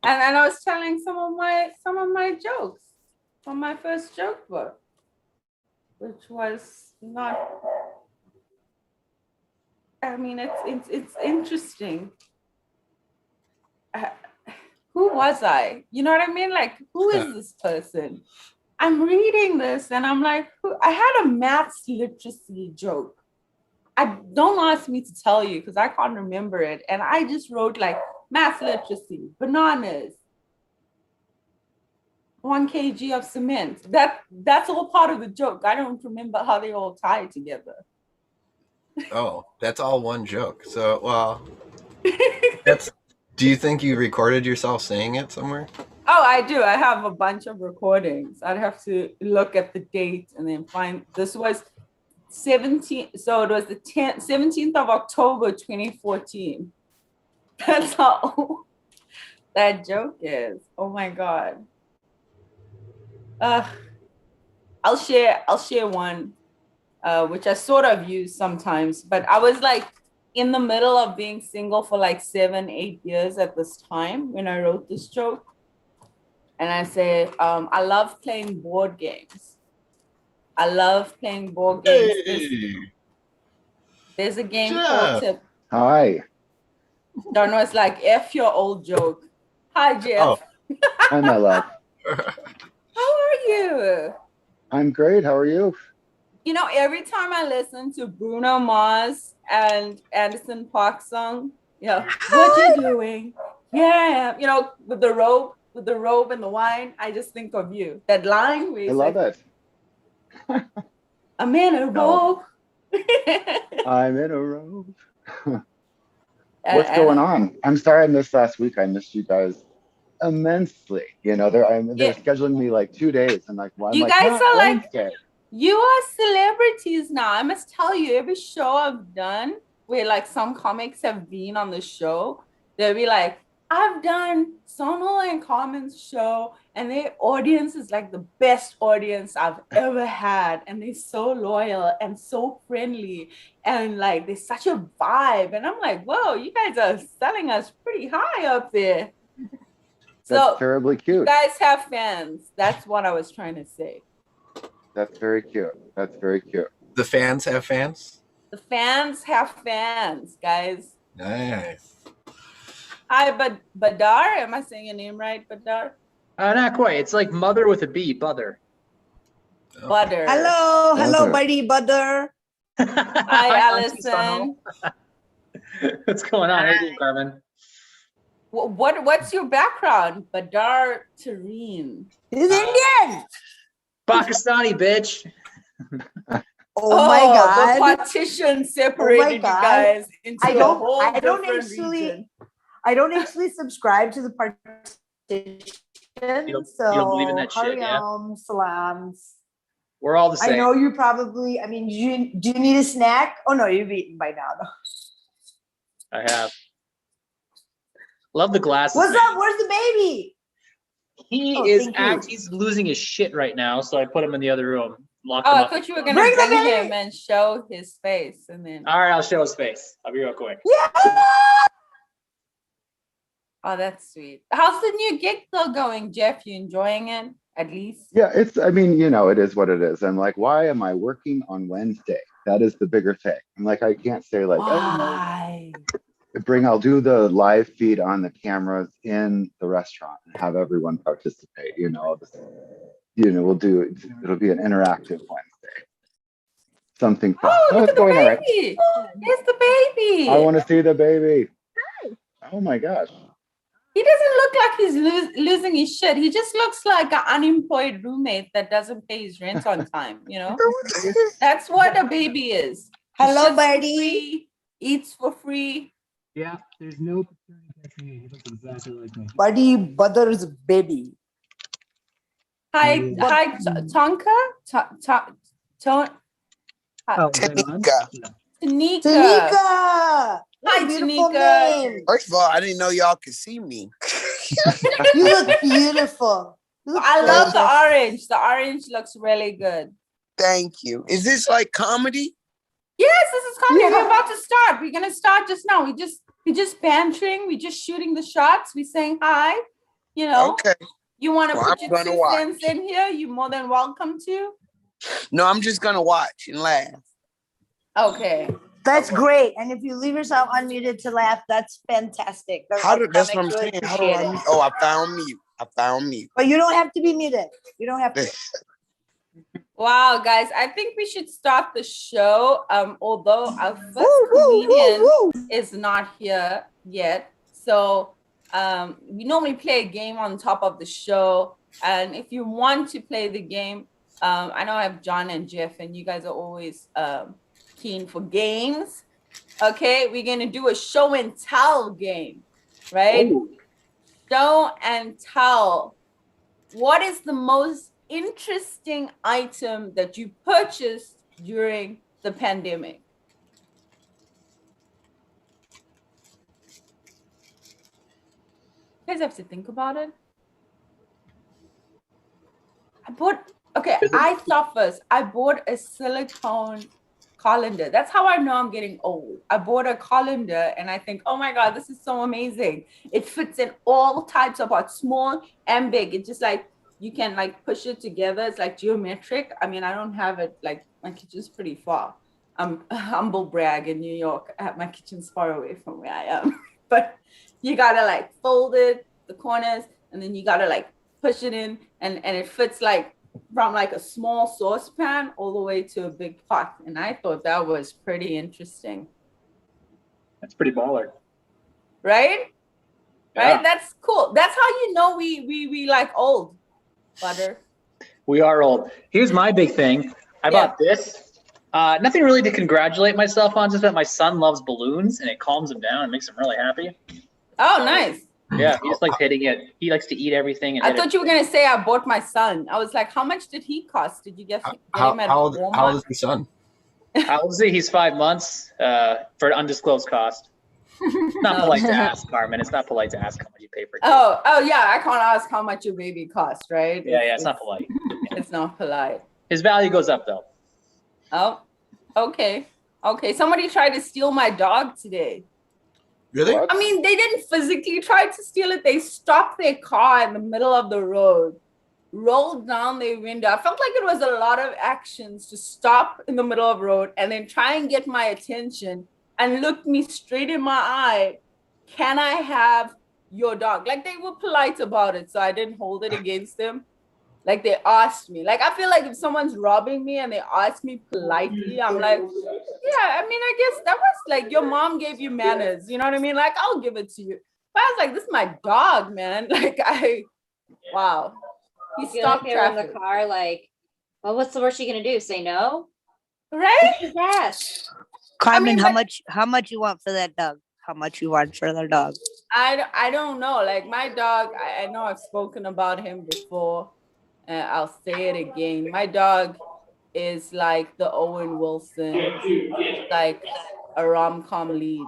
And I was telling some of my jokes from my first joke book, which was not. I mean, it's interesting. Who was I? You know what I mean? Like, who is this person? I'm reading this and I'm like, I had a maths literacy joke. Don't ask me to tell you because I can't remember it. And I just wrote like math literacy, bananas, 1 kg of cement. That's all part of the joke. I don't remember how they all tie together. Oh, that's all one joke. So, well, that's. Do you think you recorded yourself saying it somewhere? Oh, I do. I have a bunch of recordings. I'd have to look at the date and then find. This was 17. So it was the 17th of October, 2014. That's how old that joke is. Oh my God. I'll share one, which I sort of use sometimes, but I was like in the middle of being single for like 7-8 years at this time when I wrote this joke. And I say, I love playing board games. I love playing board games. Hey, There's a game called Jeff. Tip. Hi. Don't know, it's like F your old joke. Hi, Jeff. Oh. Hi, my love. How are you? I'm great. How are you? You know, every time I listen to Bruno Mars and Anderson .Paak song, you know, what you doing? Yeah, you know, with the robe and the wine, I just think of you. That line where I love like, it. I'm in a robe. I'm in a robe. What's going on? I'm sorry I missed last week. I missed you guys immensely. You know, they're scheduling me like 2 days. I'm like, well, I'm you like, guys are Wednesday. like, you are celebrities now. I must tell you, every show I've done where like some comics have been on the show, they'll be like, I've done Sonal and Carmen's show, and their audience is like the best audience I've ever had. And they're so loyal and so friendly. And like, there's such a vibe. And I'm like, whoa, you guys are selling us pretty high up there. That's terribly cute. You guys have fans. That's what I was trying to say. That's very cute. That's very cute. The fans have fans? The fans have fans, guys. Nice. Hi, Badar. Am I saying your name right, Badar? Not quite. It's like mother with a B, butter. Oh. Butter. Hello, buddy, butter. Hi, Allison. What's going on? How you doing, Carmen? What's your background, Badar Tareen? He's Indian. Pakistani, bitch. Oh my God! The partition separated you guys into a whole different region. I don't actually subscribe to the partition. You don't believe in that shit, yeah? Salams. We're all the same. I know you probably. I mean, do you need a snack? Oh no, you've eaten by now. I have. Love the glasses. What's up? Where's the baby? He's losing his shit right now, so I put him in the other room. I thought you were gonna bring him and show his face, and then. All right, I'll show his face. I'll be real quick. Yeah. Oh, that's sweet. How's the new gig though going, Jeff? You enjoying it at least? Yeah, I mean, you know, it is what it is. I'm like, why am I working on Wednesday? That is the bigger thing. I'm like, I can't say like, why? I'll do the live feed on the cameras in the restaurant and have everyone participate. You know, we'll do it. It'll be an interactive Wednesday. Something fun. Oh, look at the baby. Right. Here's the baby. I want to see the baby. Hi. Oh my gosh. He doesn't look like he's losing his shit. He just looks like an unemployed roommate that doesn't pay his rent on time, you know? That's what a baby is. Hello, buddy. Eats for free. Yeah, there's no technique. He looks exactly like me. Buddy, Butter's baby. Hi, Tonka? Tanika. Hi, Tanika. First of all, I didn't know y'all could see me. You look beautiful. I love the orange. The orange looks really good. Thank you. Is this like comedy? Yes, this is comedy. Yeah. We're about to start. We're gonna start just now. We're just bantering. We're just shooting the shots. We're saying hi. You know, Okay. you want to Well, put I'm your gonna 2 cents watch. in here, you're more than welcome to. No, I'm just gonna watch and laugh. Okay. That's Okay. great. And if you leave yourself unmuted to laugh, that's fantastic. That's what I'm Really saying. How do I appreciate it. mute? Oh, I found mute. I found mute. But you don't have to be muted. You don't have to. Wow, guys, I think we should start the show. Although our first Woo, woo, comedian woo, woo. is not here yet. So we normally play a game on top of the show. And if you want to play the game, I know I have John and Jeff, and you guys are always keen for games. Okay, we're gonna do a show and tell game, right? Ooh. Show and tell. What is the most interesting item that you purchased during the pandemic? You guys have to think about it. I thought first, I bought a silicone colander. That's how I know I'm getting old. I bought a colander and I think, oh my God, this is so amazing. It fits in all types of parts, small and big. It's just like, you can like push it together. It's like geometric. I mean, I don't have it, like my kitchen's pretty far. I'm a humble brag in New York. My kitchen's far away from where I am. But you gotta like fold it, the corners, and then you gotta like push it in and it fits like from like a small saucepan all the way to a big pot. And I thought that was pretty interesting. That's pretty baller. Right? Yeah. Right? That's cool. That's how you know we like old, Butter. We are old. Here's my big thing. I bought this. Nothing really to congratulate myself on, just that my son loves balloons and it calms him down and makes him really happy. Oh, nice. Yeah, he just likes hitting it. He likes to eat everything. And I thought you were gonna say I bought my son. I was like, how much did he cost? Did you get him at How old Walmart? is your son? How old is he? He's 5 months for an undisclosed cost. It's not polite to ask, Carmen. It's not polite to ask how much you pay for it. Oh yeah, I can't ask how much your baby costs, right? Yeah, it's not polite. It's not polite. His value goes up though. Oh, okay. Somebody tried to steal my dog today. Really? What? I mean, they didn't physically try to steal it. They stopped their car in the middle of the road, rolled down their window. I felt like it was a lot of actions to stop in the middle of the road and then try and get my attention and look me straight in my eye. Can I have your dog? Like, they were polite about it, so I didn't hold it against them. Like, they asked me. Like, I feel like if someone's robbing me and they ask me politely, I'm like, yeah, I mean, I guess that was like your mom gave you manners. You know what I mean? Like, I'll give it to you. But I was like, this is my dog, man. Like, wow. He I feel stopped like they were in traffic. the car, like, well, what's the worst she gonna do? Say no? Right? Yes. Carmen, mean, how but- much you want for that dog? How much you want for the dog? I don't know. Like, my dog, I know I've spoken about him before. And I'll say it again. My dog is like the Owen Wilson, like a rom-com lead.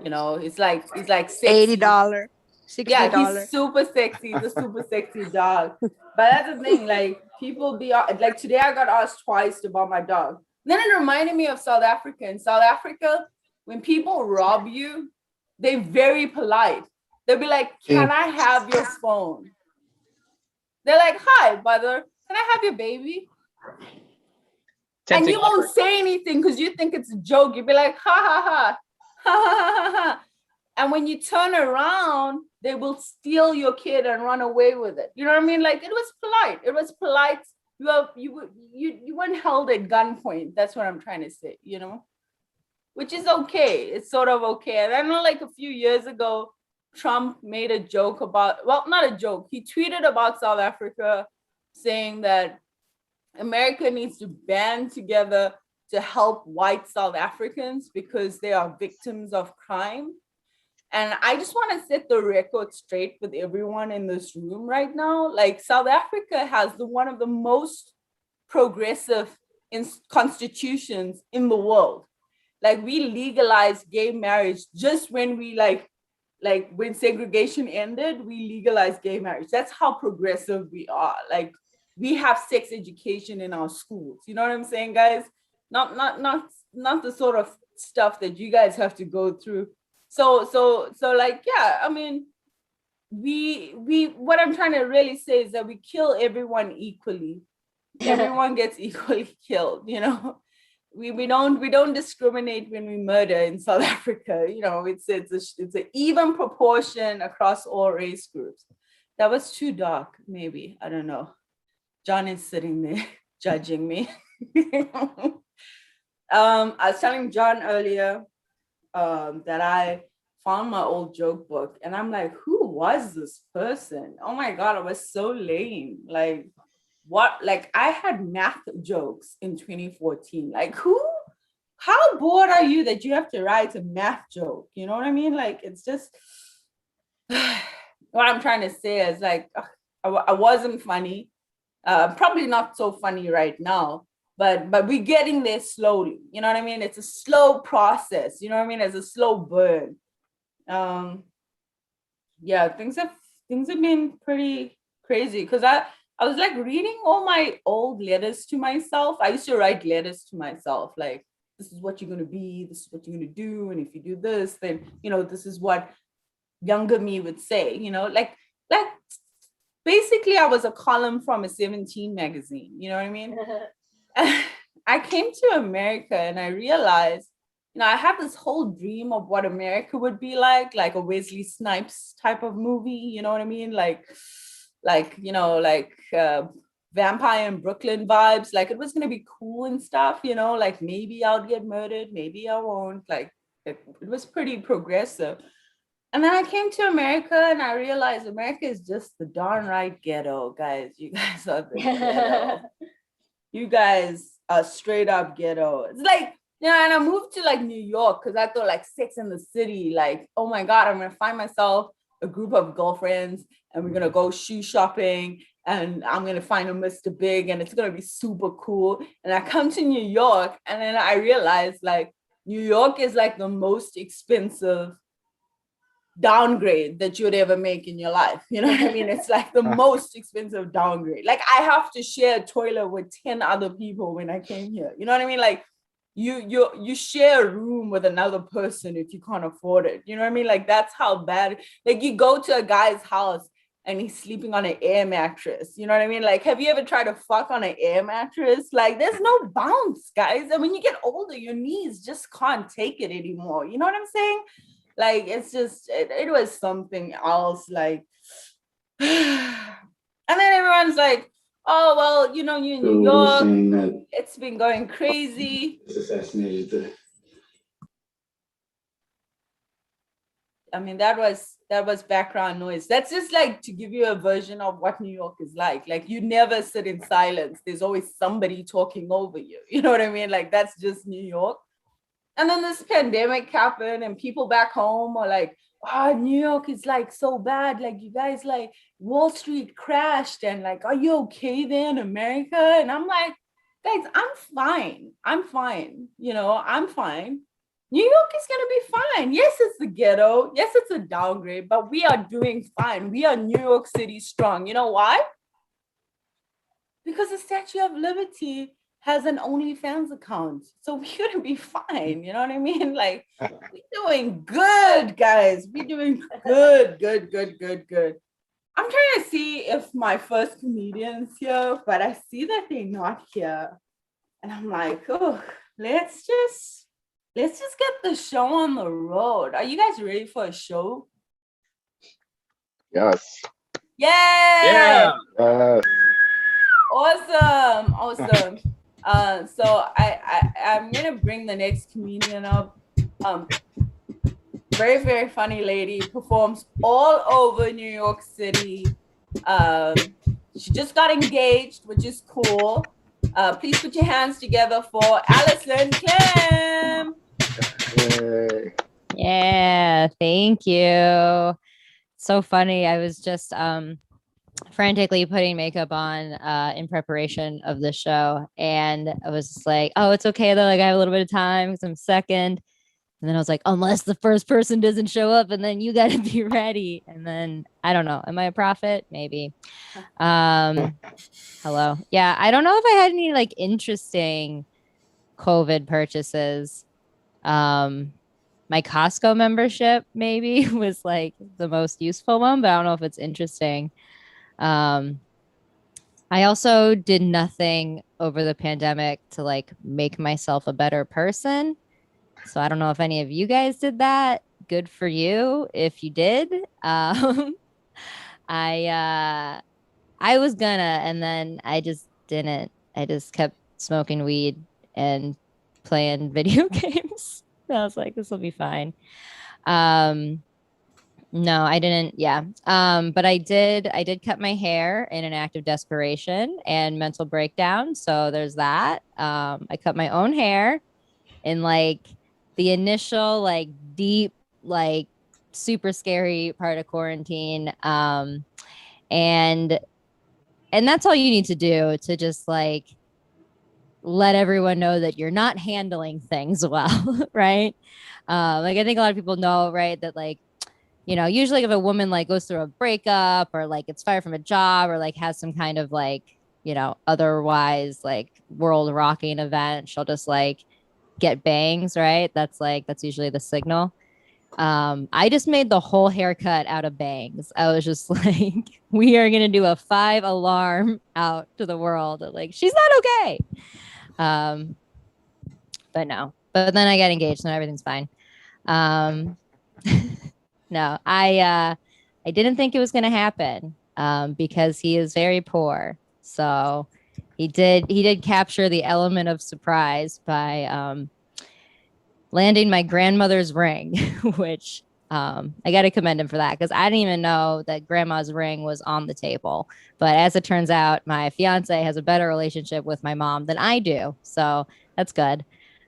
You know, he's like sexy. $80, $60. Yeah, he's super sexy. He's a super sexy dog. But that's the thing, like, people be like, today I got asked twice about my dog. Then it reminded me of South Africa. In South Africa, when people rob you, they're very polite. They'll be like, can I have your phone? They're like, hi, brother, can I have your baby? And you won't say anything because you think it's a joke. You'll be like, ha, ha, ha, ha, ha, ha, ha. And when you turn around, they will steal your kid and run away with it. You know what I mean? Like, it was polite. It was polite. You weren't held at gunpoint. That's what I'm trying to say, you know? Which is okay. It's sort of okay. And I know, like, a few years ago, Trump made a joke about, well, not a joke. He tweeted about South Africa saying that America needs to band together to help white South Africans because they are victims of crime. And I just want to set the record straight with everyone in this room right now. Like, South Africa has one of the most progressive constitutions in the world. Like, we legalized gay marriage just when we like when segregation ended, we legalized gay marriage. That's how progressive we are. Like, we have sex education in our schools. You know what I'm saying, guys? Not the sort of stuff that you guys have to go through. So like, yeah, I mean, what I'm trying to really say is that we kill everyone equally. Everyone gets equally killed, you know. We don't discriminate when we murder in South Africa. You know, it's an even proportion across all race groups. That was too dark, maybe. I don't know. John is sitting there judging me. I was telling John earlier that I found my old joke book, and I'm like, who was this person? Oh my God, I was so lame. Like, what? Like, I had math jokes in 2014. Like, how bored are you that you have to write a math joke? You know what I mean? Like, it's just, what I'm trying to say is like, I wasn't funny. Probably not so funny right now, but we're getting there slowly. You know what I mean? It's a slow process. You know what I mean? It's a slow burn. Yeah, things have been pretty crazy because I was like reading all my old letters to myself. I used to write letters to myself like, this is what you're going to be, this is what you're going to do, and if you do this, then you know this is what younger me would say, you know, like basically I was a column from a 17 magazine, you know what I mean? I came to America and I realized, you know, I had this whole dream of what America would be like a Wesley Snipes type of movie, you know what I mean? You know, Vampire in Brooklyn vibes. Like it was gonna be cool and stuff, you know, like maybe I'll get murdered, maybe I won't. Like it was pretty progressive. And then I came to America and I realized America is just the darn right ghetto, guys. You guys are the ghetto. You guys are straight up ghetto. It's like, yeah, and I moved to like New York because I thought like Sex in the City, like, oh my God, I'm gonna find myself a group of girlfriends and we're gonna go shoe shopping and I'm gonna find a Mr. Big and it's gonna be super cool. And I come to New York and then I realized like New York is like the most expensive downgrade that you would ever make in your life. You know what I mean? It's like the most expensive downgrade. Like I have to share a toilet with 10 other people when I came here. You know what I mean? Like you share a room with another person if you can't afford it. You know what I mean? Like that's how bad. Like you go to a guy's house and he's sleeping on an air mattress. You know what I mean? Like, have you ever tried to fuck on an air mattress? Like, there's no bounce, guys. And when you get older, your knees just can't take it anymore. You know what I'm saying? Like it's just it was something else. Like, and then everyone's like, "Oh well, you know, you in New York, it's been going crazy." I mean, that was background noise. That's just like to give you a version of what New York is like. Like you never sit in silence. There's always somebody talking over you. You know what I mean? Like that's just New York. And then this pandemic happened and people back home are like, oh, New York is like so bad. Like you guys like Wall Street crashed and like, are you okay there in America? And I'm like, guys, I'm fine. I'm fine. You know, I'm fine. New York is going to be fine. Yes, it's the ghetto. Yes, it's a downgrade, but we are doing fine. We are New York City strong. You know why? Because the Statue of Liberty has an OnlyFans account. So we're gonna be fine. You know what I mean? Like we're doing good, guys. We're doing good. I'm trying to see if my first comedian's here, but I see that they're not here. And I'm like, oh, let's just get the show on the road. Are you guys ready for a show? Yes. Yeah. Yes. Awesome. So I'm gonna bring the next comedian up. Very, very funny lady, performs all over New York City. She just got engaged, which is cool. Please put your hands together for Allison Clem. Yay. Yeah, thank you. So funny. I was just frantically putting makeup on in preparation of the show, and I was just like, oh, it's okay though, like I have a little bit of time because I'm second. And then I was like, unless the first person doesn't show up, and then you got to be ready. And then I don't know, am I a prophet? Maybe. Hello. Yeah, I don't know if I had any like interesting COVID purchases. my Costco membership maybe was like the most useful one, but I don't know if it's interesting. Um, I also did nothing over the pandemic to like make myself a better person. So I don't know if any of you guys did that. Good for you if you did. I I was gonna, and then I just didn't. I just kept smoking weed and playing video games. I was like, this will be fine. Um, no, I didn't. Yeah. But I did cut my hair in an act of desperation and mental breakdown. So there's that. I cut my own hair in like the initial, like deep, like super scary part of quarantine. And that's all you need to do to just like let everyone know that you're not handling things well, right? Like I think a lot of people know, right, that like usually if a woman like goes through a breakup or like gets fired from a job or like has some kind of like, otherwise like world rocking event, she'll just like get bangs, right? That's usually the signal. I just made the whole haircut out of bangs. I was just like, we are gonna do a 5 alarm out to the world. Like, she's not okay. But no. But then I got engaged, so everything's fine. No, I didn't think it was gonna happen because he is very poor. So he did capture the element of surprise by landing my grandmother's ring, which I got to commend him for that because I didn't even know that grandma's ring was on the table. But as it turns out, my fiance has a better relationship with my mom than I do. So that's good.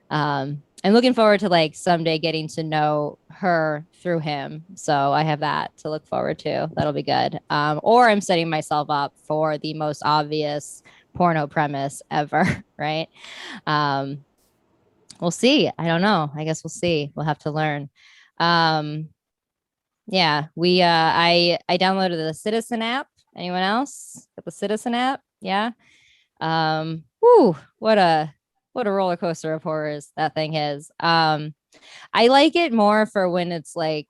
I'm looking forward to like someday getting to know her through him. So I have that to look forward to. That'll be good. Or I'm setting myself up for the most obvious porno premise ever, right? We'll see. I don't know. I guess we'll see. We'll have to learn. Um, yeah, I downloaded the Citizen app. Anyone else got the Citizen app? Yeah. Whew, what a roller coaster of horrors that thing is. I like it more for when it's like,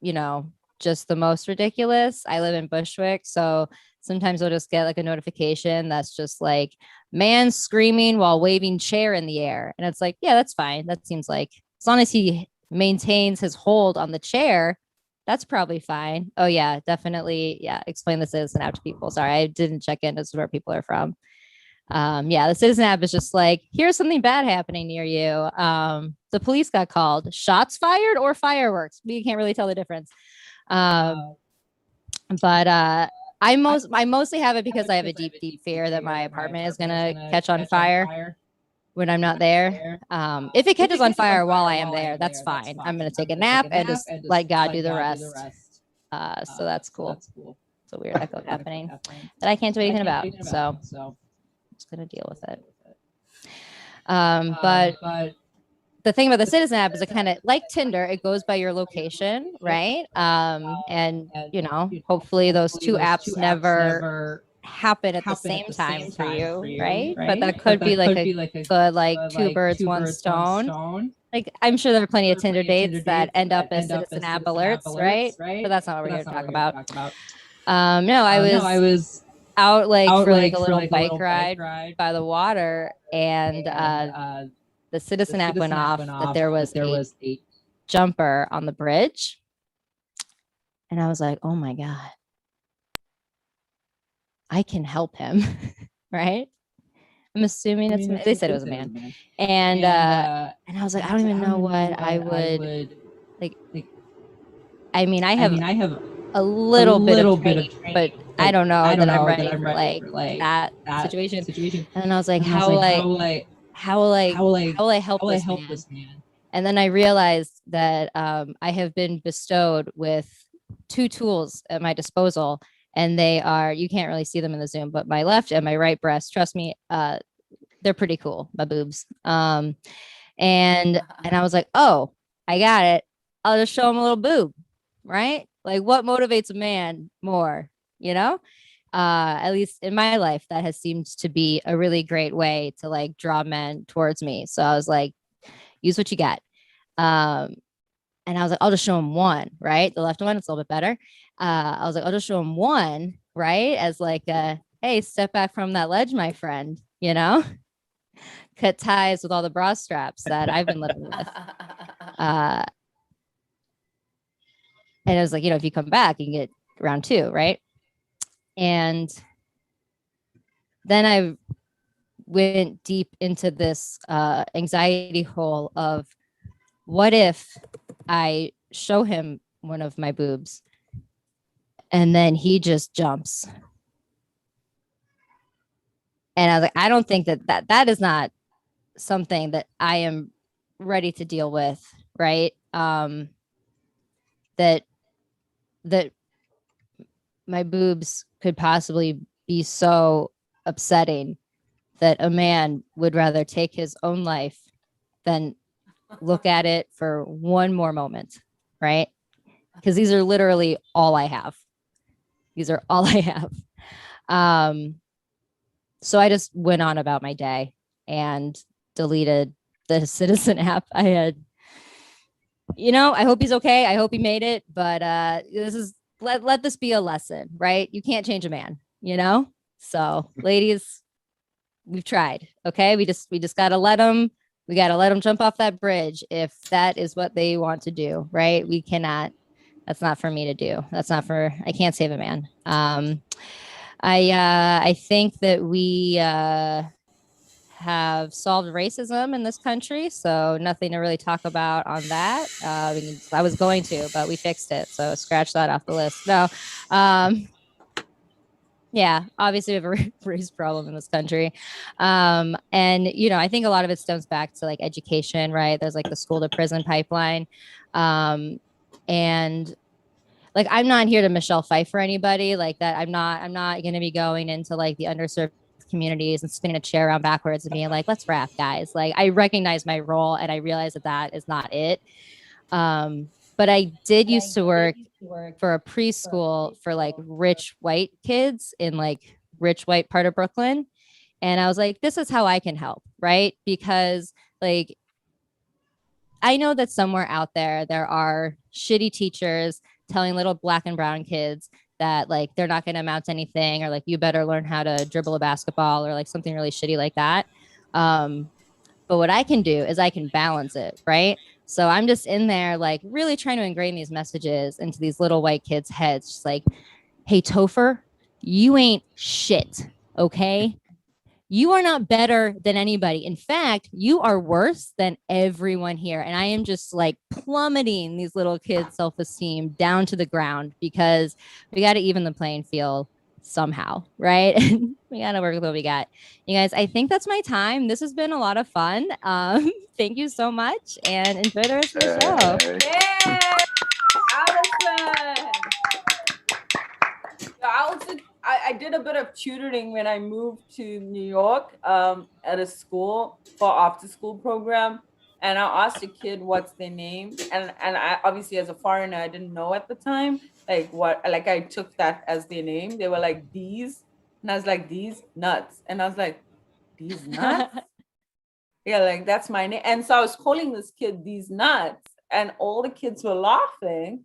you know, just the most ridiculous. I live in Bushwick, so sometimes I'll just get like a notification that's just like man screaming while waving chair in the air. And it's like, yeah, that's fine. That seems like as long as he maintains his hold on the chair, that's probably fine. Oh yeah, definitely. Yeah, explain the Citizen app to people. Sorry, I didn't check in. This is where people are from. Yeah, the Citizen app is just like, here's something bad happening near you. The police got called. Shots fired or fireworks? We can't really tell the difference. But I mostly have it because I have a deep fear that my apartment is gonna catch on fire when I'm not there. If it catches on fire while I am there, that's fine. I'm gonna take a nap and just let God do the rest. So that's cool. It's a weird echo happening that I can't do anything about. So I'm just gonna deal with it. But the thing about the Citizen app is it kind of like Tinder, it goes by your location, right? And hopefully those two apps never happen at the same time for you, right? But that could be like a good like two birds, one stone. Like I'm sure there are plenty of Tinder dates that end up as Citizen app alerts, right? But that's not what we're here to talk about. No, I was out like for like a little bike ride by the water, and the Citizen app went off that there was a jumper on the bridge. And I was like, oh my God, I can help him. Right. I'm assuming they said it was a man. And I was like, I don't even know what I would like. I mean, I have a little bit of training, but I don't know that I'm ready for like that situation. And then I was like, how will I help this man? And then I realized that I have been bestowed with 2 tools at my disposal, and they are, you can't really see them in the Zoom, but my left and my right breast, trust me, they're pretty cool, my boobs. And I was like, oh, I got it. I'll just show him a little boob, right? Like what motivates a man more, at least in my life, that has seemed to be a really great way to like draw men towards me. So I was like, use what you got. And I was like, I'll just show him one, right? The left one, it's a little bit better. I was like, I'll just show him one, right? As like, hey, step back from that ledge, my friend, you know? Cut ties with all the bra straps that I've been living with. And it was like, if you come back, you can get round 2, right? And then I went deep into this anxiety hole of what if I show him one of my boobs and then he just jumps. And I was like, I don't think that is not something that I am ready to deal with, right? That my boobs could possibly be so upsetting that a man would rather take his own life than look at it for one more moment, right? Because these are literally all I have. These are all I have. So I just went on about my day and deleted the Citizen app. I had, I hope he's okay. I hope he made it. But this is let this be a lesson, right? You can't change a man, So, ladies, we've tried. Okay, we just gotta let them. We gotta let them jump off that bridge if that is what they want to do, right? We cannot. That's not for me to do. That's not for. I can't save a man. I think that we have solved racism in this country, so nothing to really talk about on that. I was going to, but we fixed it, so scratch that off the list. No, yeah, obviously we have a race problem in this country, and I think a lot of it stems back to like education, right? There's like the school to prison pipeline, and like I'm not here to Michelle Pfeiffer anybody like that. I'm not going to be going into like the underserved communities and spinning a chair around backwards and being like, let's rap, guys. Like I recognize my role and I realize that is not it. But I did used to work for a preschool for like rich white kids in like rich white part of Brooklyn. And I was like, this is how I can help, right? Because like I know that somewhere out there are shitty teachers telling little black and brown kids that like they're not going to amount to anything, or like you better learn how to dribble a basketball, or like something really shitty like that. But what I can do is I can balance it, right? So I'm just in there like really trying to ingrain these messages into these little white kids' heads, just like, hey, Topher, you ain't shit, okay? You are not better than anybody. In fact, you are worse than everyone here. And I am just like plummeting these little kids' self-esteem down to the ground because we got to even the playing field somehow, right? We got to work with what we got. You guys, I think that's my time. This has been a lot of fun. Thank you so much and enjoy the rest of the show. Yeah, Allison. Allison, I did a bit of tutoring when I moved to New York at a school for after school program. And I asked a kid what's their name. And I obviously as a foreigner, I didn't know at the time, like I took that as their name. They were like, these. And I was like, these nuts. And I was like, these nuts? Yeah, like that's my name. And so I was calling this kid these nuts. And all the kids were laughing.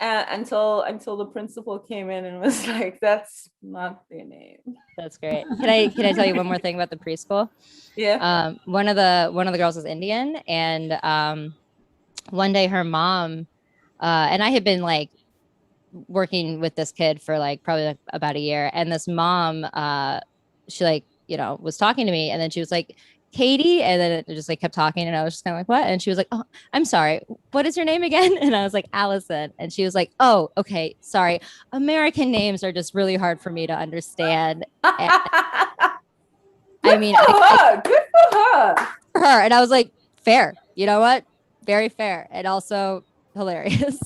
Until the principal came in and was like, "That's not their name." That's great. Can I tell you one more thing about the preschool? Yeah. One of the girls is Indian, and one day her mom and I had been like working with this kid for like probably like about a year, and this mom she like was talking to me, and then she was like, Katie, and then it just like kept talking, and I was just kind of like, what? And she was like, oh, I'm sorry, what is your name again? And I was like, Allison. And she was like, oh, okay, sorry, American names are just really hard for me to understand. I mean, good for her. And I was like, fair, you know what, very fair, and also hilarious.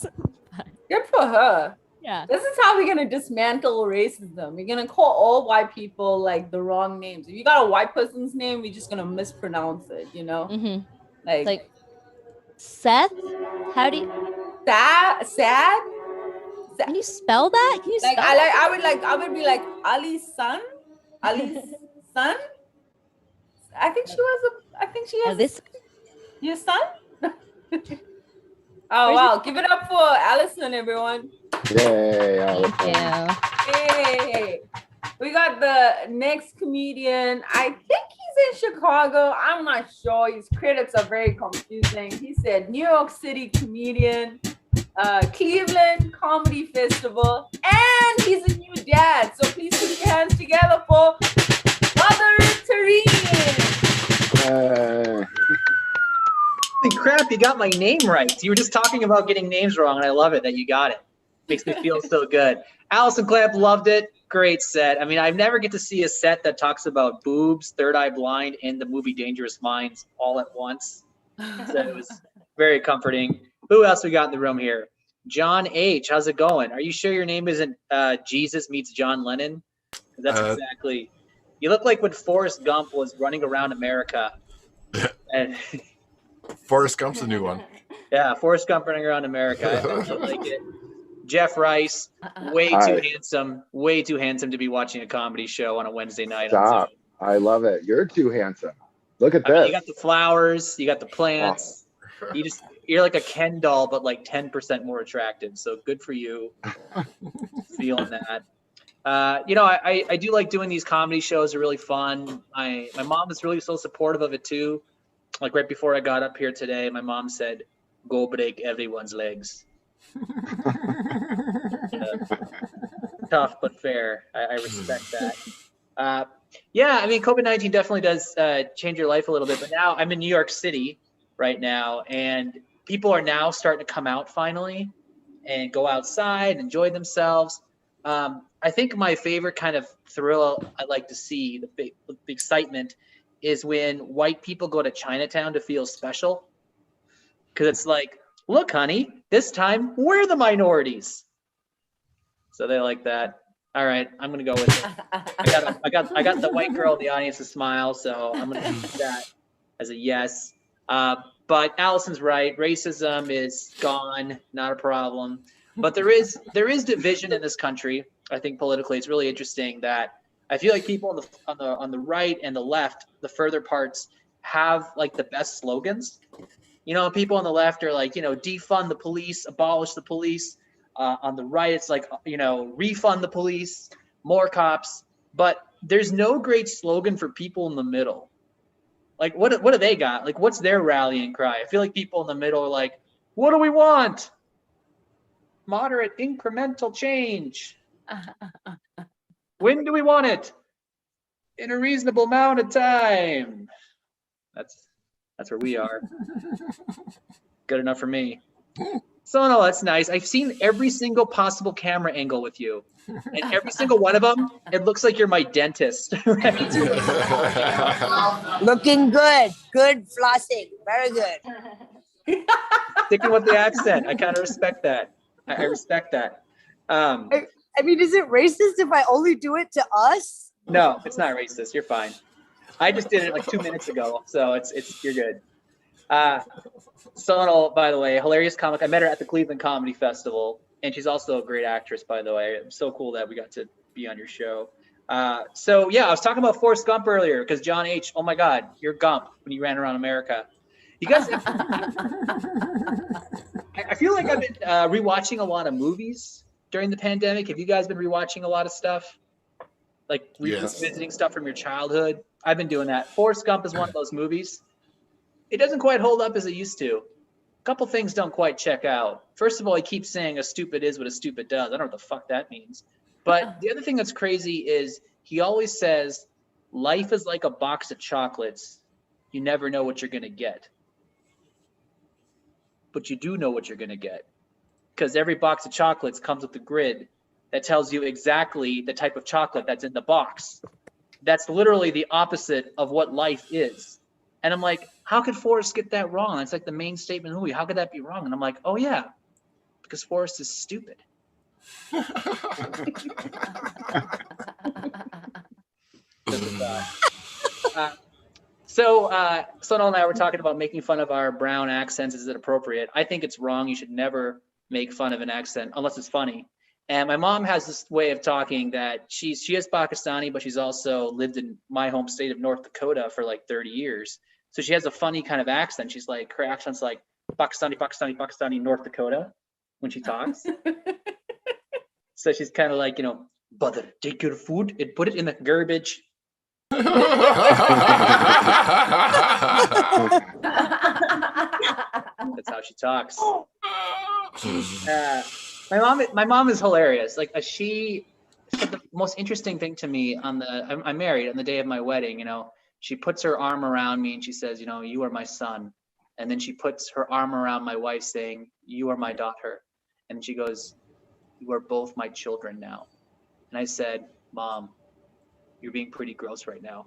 Good for her. Yeah. This is how we're gonna dismantle racism. We're gonna call all white people like the wrong names. If you got a white person's name, we're just gonna mispronounce it, Mm-hmm. Like Seth? How do you sad? Can you spell that? Can you like spell I would be like Ali's son? Ali's son? I think she has this your son? Oh wow! Give it up for Allison, everyone. Yay, Thank Allison. you. Hey, we got the next comedian. I think he's in Chicago. I'm not sure. His credits are very confusing. He said New York City comedian, Cleveland Comedy Festival, and he's a new dad. So please put your hands together for Father Tareen. Holy crap, you got my name right. You were just talking about getting names wrong, and I love it that you got it. Makes me feel so good. Allison Clamp loved it. Great set. I mean, I never get to see a set that talks about boobs, Third Eye Blind, and the movie Dangerous Minds all at once. So it was very comforting. Who else we got in the room here? John H. How's it going? Are you sure your name isn't Jesus Meets John Lennon? That's exactly. You look like when Forrest Gump was running around America. And Forrest Gump's a new one. yeah, Forrest Gump running around America. I like it. Jeff Rice, way too handsome to be watching a comedy show on a Wednesday night. Stop. I love it. You're too handsome. Look at I mean, this. you got the flowers, you got the plants. You're like a Ken doll, but like 10% more attractive. So good for you. Feeling that. I do like doing these comedy shows. They're really fun. My mom is really so supportive of it too. Like right before I got up here today, my mom said, "Go break everyone's legs." Tough but fair. I respect that. Yeah, I mean, COVID-19 definitely does change your life a little bit. But now I'm in New York City right now, and people are now starting to come out finally and go outside, enjoy themselves. I think my favorite kind of thrill I like to see, the excitement, is when white people go to Chinatown to feel special. Because it's like, look, honey, this time we're the minorities. So they like that. All right, I'm gonna go with it. I got the white girl in the audience to smile, so I'm gonna use that as a yes. But Allison's right. Racism is gone, not a problem. But there is division in this country. I think politically, it's really interesting that I feel like people on the right and the left, the further parts, have like the best slogans. You know, people on the left are like, defund the police, abolish the police. On the right, it's like, refund the police, more cops. But there's no great slogan for people in the middle. Like, what do they got? Like, what's their rallying cry? I feel like people in the middle are like, what do we want? Moderate incremental change. When do we want it? In a reasonable amount of time. That's where we are. Good enough for me. So no, that's nice. I've seen every single possible camera angle with you. And every single one of them, it looks like you're my dentist. Right? Looking good. Good flossing. Very good. Sticking with the accent. I kind of respect that. I respect that. I mean, is it racist if I only do it to us? No, it's not racist. You're fine. I just did it like 2 minutes ago, so you're good. Sonal, by the way, hilarious comic. I met her at the Cleveland Comedy Festival, and she's also a great actress, by the way. It's so cool that we got to be on your show. So yeah, I was talking about Forrest Gump earlier because John H. Oh my God, you're Gump when you ran around America. You guys, I feel like I've been rewatching a lot of movies during the pandemic. Have you guys been rewatching a lot of stuff? Like revisiting stuff from your childhood? I've been doing that. Forrest Gump is one of those movies. It doesn't quite hold up as it used to. A couple things don't quite check out. First of all, he keeps saying a stupid is what a stupid does. I don't know what the fuck that means. But the other thing that's crazy is he always says, life is like a box of chocolates. You never know what you're going to get. But you do know what you're going to get. Because every box of chocolates comes with a grid that tells you exactly the type of chocolate that's in the box. That's literally the opposite of what life is. And I'm like, how could Forrest get that wrong? That's like the main statement of the movie. How could that be wrong? And I'm like, oh yeah, because Forrest is stupid. So Sonal and I were talking about making fun of our brown accents. Is it appropriate? I think it's wrong. You should never make fun of an accent unless it's funny. And my mom has this way of talking that she is Pakistani, but she's also lived in my home state of North Dakota for like 30 years. So she has a funny kind of accent. She's like, her accent's like, Pakistani, North Dakota when she talks. So she's kind of like, brother, take your food and put it in the garbage. That's how she talks. My mom is hilarious. Like she said the most interesting thing to me I'm married on the day of my wedding. She puts her arm around me and she says, you are my son. And then she puts her arm around my wife saying, you are my daughter. And she goes, you are both my children now. And I said, Mom, you're being pretty gross right now.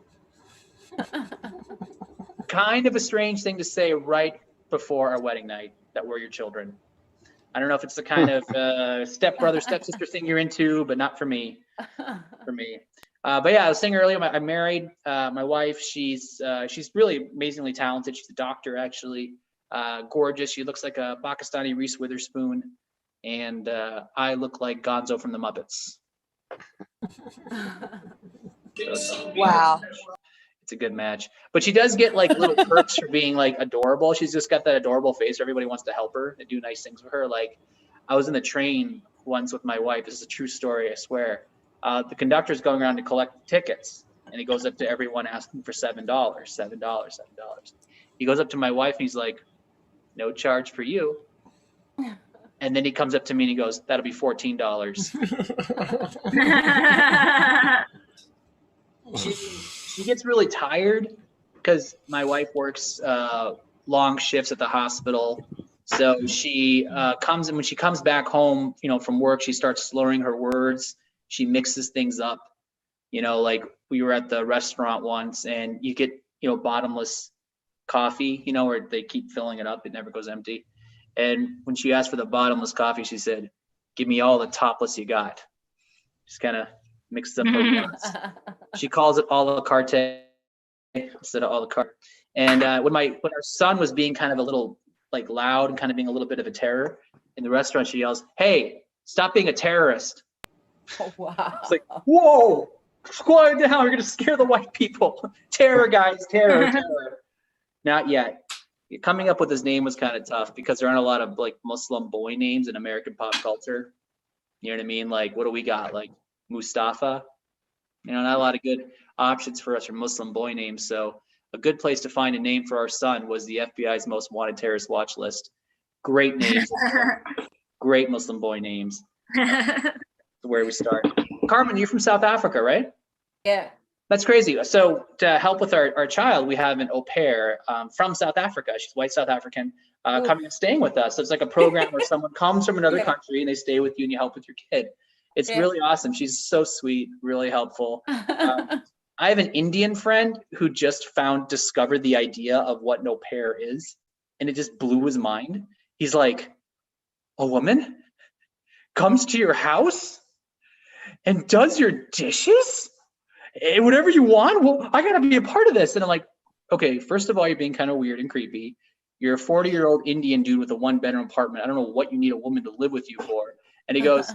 Kind of a strange thing to say right before our wedding night, that we're your children. I don't know if it's the kind of stepbrother, stepsister thing you're into, but not for me. But yeah, I was saying earlier, I'm married. My wife, she's really amazingly talented. She's a doctor, actually. Gorgeous. She looks like a Pakistani Reese Witherspoon. And I look like Gonzo from the Muppets. Wow. It's a good match. But she does get like little perks for being like adorable. She's just got that adorable face. Everybody wants to help her and do nice things with her. Like I was in the train once with my wife. This is a true story, I swear. The conductor's going around to collect tickets and he goes up to everyone asking for $7. He goes up to my wife and he's like, no charge for you. And then he comes up to me and he goes, that'll be $14. She gets really tired because my wife works long shifts at the hospital. So she comes, and when she comes back home, from work, she starts slurring her words. She mixes things up. Like we were at the restaurant once and you get, bottomless coffee, where they keep filling it up. It never goes empty. And when she asked for the bottomless coffee, she said, give me all the topless you got. Just kind of mixes up her words. She calls it a la carte instead of a la carte. And when our son was being kind of a little like loud and kind of being a little bit of a terror in the restaurant, she yells, hey, stop being a terrorist. Oh, wow. It's like, whoa, quiet down. You're going to scare the white people. Terror, guys, terror. Not yet. Coming up with his name was kind of tough because there aren't a lot of like Muslim boy names in American pop culture. You know what I mean? Like, what do we got? Like Mustafa? Not a lot of good options for us for Muslim boy names. So a good place to find a name for our son was the FBI's most wanted terrorist watch list. Great names. Great Muslim boy names. Where we start. Carmen, you're from South Africa, right? Yeah. That's crazy. So to help with our child, we have an au pair from South Africa. She's white South African, coming and staying with us. So it's like a program where someone comes from another country and they stay with you and you help with your kid. It's really awesome. She's so sweet, really helpful. I have an Indian friend who just discovered the idea of what an au pair is, and it just blew his mind. He's like, a woman comes to your house and does your dishes? Whatever you want? Well, I gotta be a part of this. And I'm like, okay, first of all, you're being kind of weird and creepy. You're a 40-year-old Indian dude with a 1-bedroom apartment. I don't know what you need a woman to live with you for. And he goes,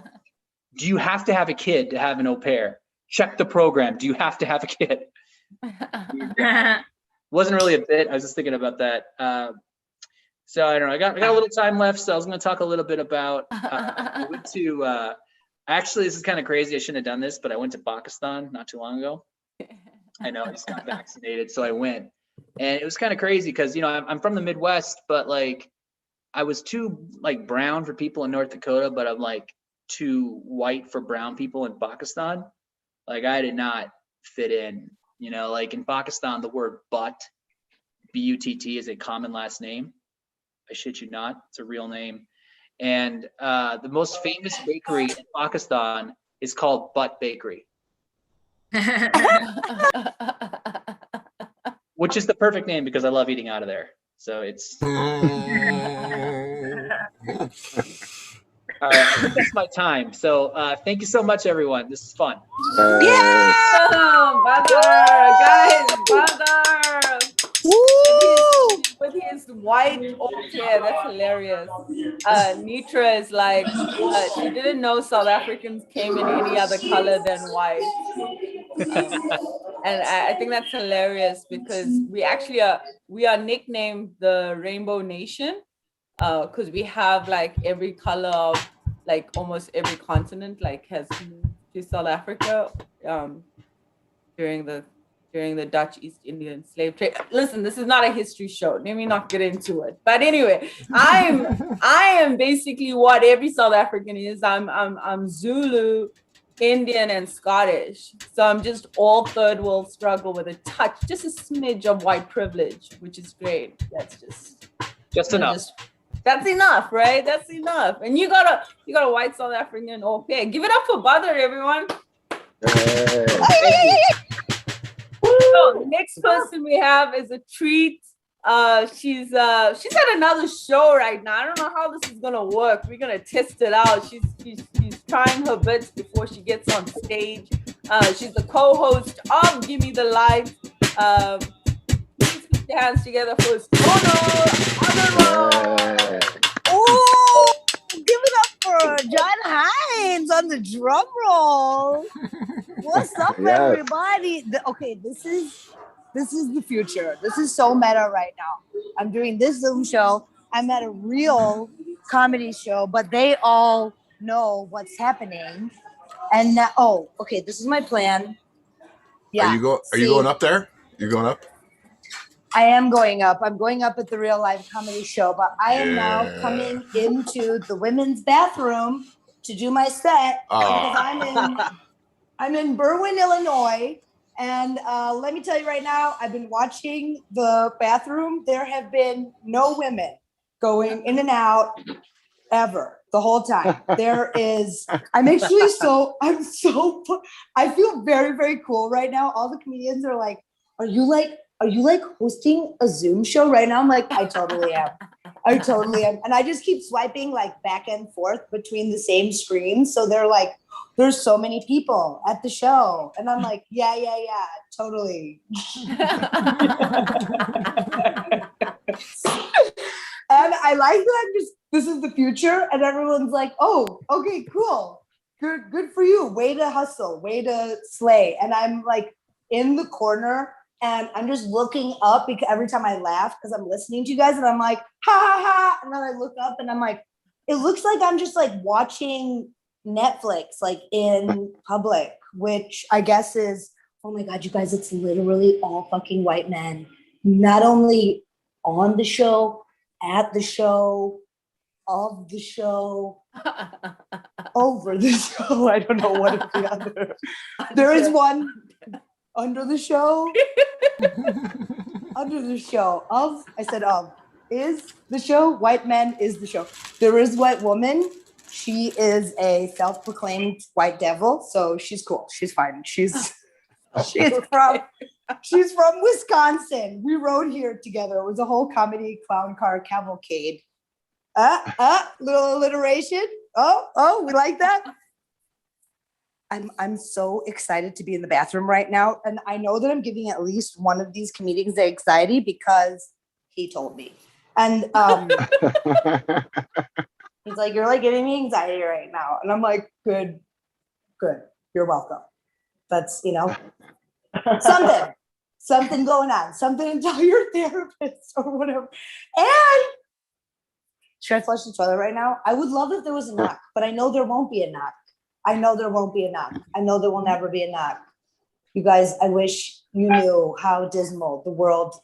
do you have to have a kid to have an au pair? Check the program. Do you have to have a kid? Wasn't really a bit. I was just thinking about that. So I don't know. I got a little time left, so I was going to talk a little bit about. I went to. Actually, this is kind of crazy. I shouldn't have done this, but I went to Pakistan not too long ago. I know, I just got vaccinated, so I went, and it was kind of crazy because I'm from the Midwest, but like I was too like brown for people in North Dakota, but I'm like too white for brown people in Pakistan. Like I did not fit in. Like in Pakistan, the word butt, B-U-T-T, is a common last name. I shit you not, it's a real name. And the most famous bakery in Pakistan is called Butt Bakery, which is the perfect name because I love eating out of there. So it's. All right, I think that's my time. So thank you so much, everyone. This is fun. Yeah, Badar, guys, Badar. With his white hair, that's hilarious. Nitra is like, she didn't know South Africans came in any other color than white. And I think that's hilarious because we are nicknamed the Rainbow Nation because we have like every color of like almost every continent like has moved to South Africa during the Dutch East Indian slave trade. Listen, this is not a history show. Let me not get into it. But anyway, I am basically what every South African is. I'm Zulu, Indian, and Scottish. So I'm just all third world struggle with a touch, just a smidge of white privilege, which is great. That's just enough. That's enough, right? That's enough. And you got a white South African. Okay, give it up for Butter, everyone. So the next person we have is a treat. She's at another show right now. I don't know how this is gonna work. We're gonna test it out. She's trying her bits before she gets on stage. She's the co-host of Gimme the Life. Please put your hands together for Sono. Oh, give it up for John Hines on the drum roll. What's up, everybody? Okay, this is the future. This is so meta right now. I'm doing this Zoom show. I'm at a real comedy show, but they all know what's happening. And now, okay, this is my plan. Yeah. Are you going up there? You're going up? I am going up. I'm going up at the real live comedy show, but I am now coming into the women's bathroom to do my set because I'm in Berwyn, Illinois. And let me tell you right now, I've been watching the bathroom. There have been no women going in and out ever the whole time. I feel very, very cool right now. All the comedians are like, are you like hosting a Zoom show right now? I'm like, I totally am. And I just keep swiping like back and forth between the same screens. So they're like, there's so many people at the show. And I'm like, yeah, totally. And I like that this is the future. And everyone's like, oh, okay, cool. Good for you. Way to hustle, way to slay. And I'm like in the corner and I'm just looking up because every time I laugh because I'm listening to you guys and I'm like, ha ha ha. And then I look up and I'm like, it looks like I'm just like watching Netflix, like in public, which I guess is, oh my God, you guys, it's literally all fucking white men. Not only on the show, at the show, of the show, over the show. I don't know what is the other. There is one under the show. Under the show. I said is the show. White men is the show. There is white woman. She is a self-proclaimed white devil, so she's cool. She's fine. She's from Wisconsin. We rode here together. It was a whole comedy clown car cavalcade. Little alliteration. Oh, we like that. I'm so excited to be in the bathroom right now. And I know that I'm giving at least one of these comedians the anxiety because he told me. And he's like, you're like giving me anxiety right now. And I'm like, good. You're welcome. That's, something going on, something to tell your therapist or whatever. And should I flush the toilet right now? I would love if there was a knock, but I know there won't be a knock. I know there won't be a knock. I know there will never be a knock. You guys, I wish you knew how dismal the world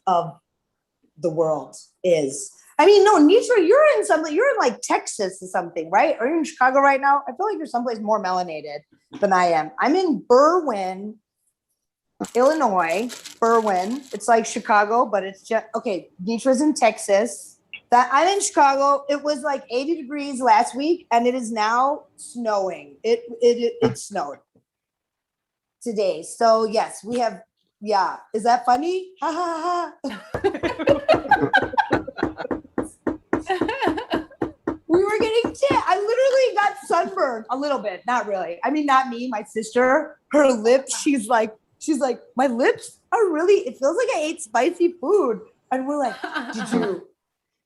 is. I mean, no, Nitra, you're in like Texas or something, right? Are you in Chicago right now? I feel like you're someplace more melanated than I am. I'm in Berwyn, Illinois. Berwyn. It's like Chicago, but it's just okay. Nitra's in Texas. I'm in Chicago. It was like 80 degrees last week, and it is now snowing. It snowed today. So yes, we have. Yeah, is that funny? Ha ha ha. We were getting I literally got sunburned a little bit. Not really. I mean, not me. My sister. Her lips. She's like, my lips are really. It feels like I ate spicy food. And we're like,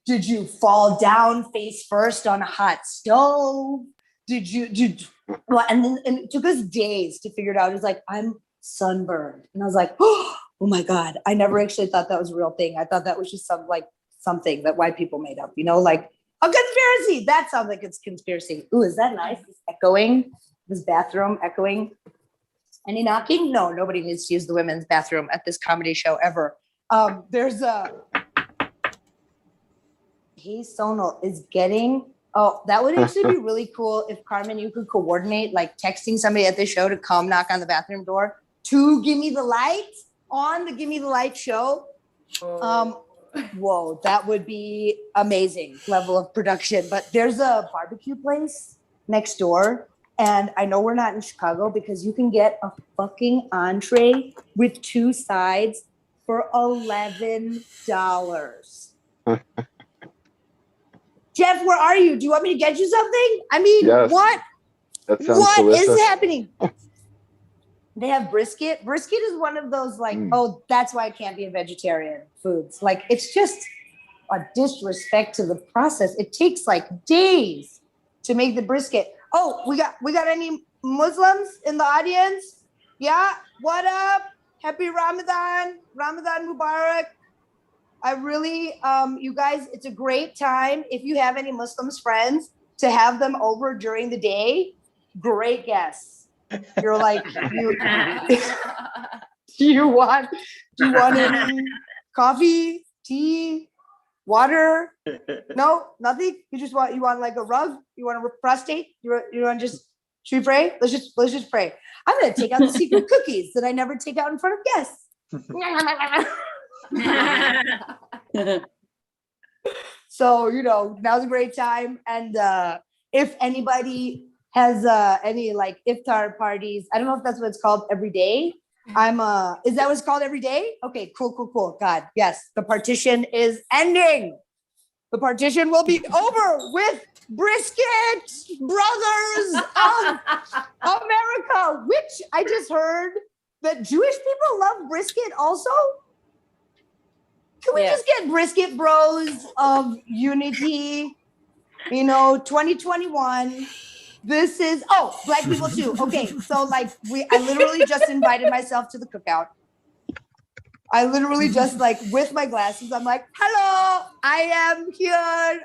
did you fall down face first on a hot stove? Well, and it took us days to figure it out. It was like, I'm sunburned. And I was like, oh my God. I never actually thought that was a real thing. I thought that was just something that white people made up, like A conspiracy. That sounds like it's conspiracy. Ooh, is that nice? It's echoing. This bathroom echoing. Any knocking? No, nobody needs to use the women's bathroom at this comedy show ever. There's a. Hey, Sonal is getting. Oh, that would actually be really cool if Carmen, you could coordinate like texting somebody at the show to come knock on the bathroom door to Gimme the Light on the Gimme the Light show. Whoa, that would be amazing level of production. But there's a barbecue place next door. And I know we're not in Chicago because you can get a fucking entree with 2 sides for $11. Jeff, where are you? Do you want me to get you something? I mean, Yes, what? that sounds What delicious. is happening? They have brisket. Brisket is one of those like, oh, that's why I can't be a vegetarian foods. Like, it's just a disrespect to the process. It takes like days to make the brisket. Oh, we got any Muslims in the audience? Yeah, what up? Happy Ramadan. Ramadan Mubarak. I really, you guys, it's a great time. If you have any Muslims friends to have them over during the day, great guests. You're like, do you want any coffee, tea, water? No, nothing. You want like a rug? You want a prostate? You want just, should we pray? Let's just pray. I'm gonna take out the secret cookies that I never take out in front of guests. So, now's a great time. And if anybody has any like iftar parties, I don't know if that's what it's called every day. Is that what it's called every day? Okay, cool. God, yes, the partition is ending. The partition will be over with Brisket Brothers of America, which I just heard that Jewish people love brisket also. Can we just get Brisket Bros of Unity? 2021. This is Black people too. Okay, so like I literally just invited myself to the cookout. I literally just like with my glasses, I'm like, hello, I am here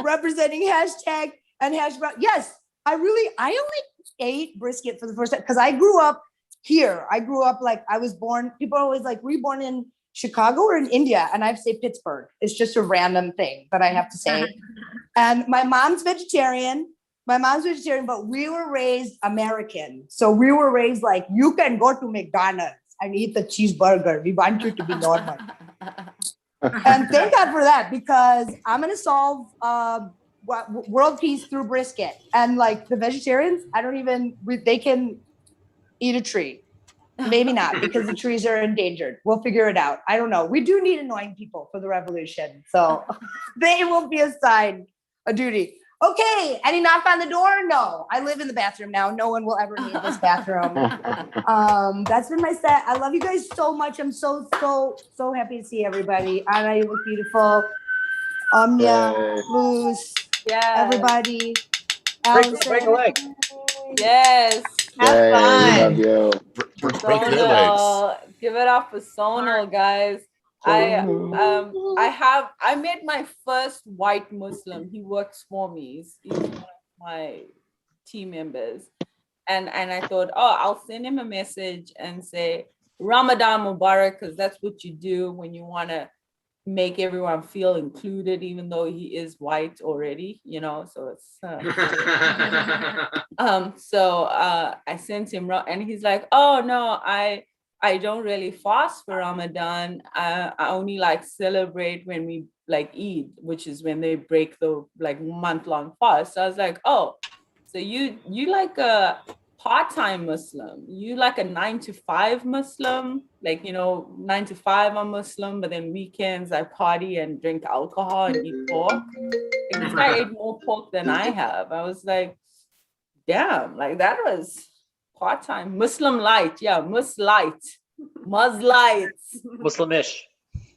representing hashtag and hashtag. Yes, I only ate brisket for the first time because I grew up here. I grew up like I was born. People are always like, were you born in Chicago or in India? And I have to say Pittsburgh. It's just a random thing that I have to say. And my mom's vegetarian, but we were raised American. So we were raised like, you can go to McDonald's and eat the cheeseburger. We want you to be normal. And thank God for that, because I'm going to solve world peace through brisket. And like the vegetarians, they can eat a tree. Maybe not, because the trees are endangered. We'll figure it out. I don't know. We do need annoying people for the revolution. So they will be assigned a duty. Okay, any knock on the door? No, I live in the bathroom now. No one will ever need this bathroom. That's been my set. I love you guys so much. I'm so happy to see everybody. Anna, you look beautiful. Amya, Luz, everybody. Break a leg. Yes. Have fun. We love you. Break their legs. Give it up for Sonal, guys. I met my first white Muslim. He works for me. He's one of my team members. And I thought, I'll send him a message and say, Ramadan Mubarak, because that's what you do when you want to make everyone feel included, even though he is white already, so it's I sent him, and he's like, oh no, I don't really fast for Ramadan. I only like celebrate when we like Eid, which is when they break the like month-long fast. So I was like, oh, so you like a part-time Muslim, you like a 9-to-5 Muslim, like 9 to 5 I'm Muslim, but then weekends I party and drink alcohol and eat pork. Like, this guy ate more pork than I have. I was like, damn, like that was part-time Muslim light. Muslite. Muslimish.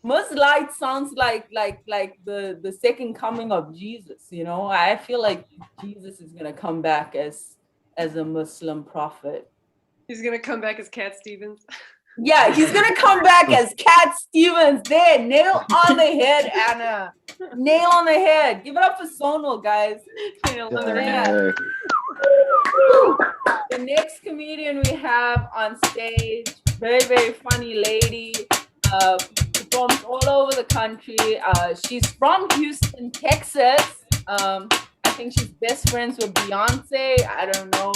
Muslite sounds like the second coming of Jesus. I feel like Jesus is gonna come back as a Muslim prophet. He's gonna come back as Cat Stevens. Yeah, he's gonna come back as Cat Stevens. There, nail on the head, Anna. Nail on the head. Give it up for Sonal, guys. Yay. The next comedian we have on stage, very, very funny lady, performs all over the country. She's from Houston, Texas. I think she's best friends with Beyonce. I don't know.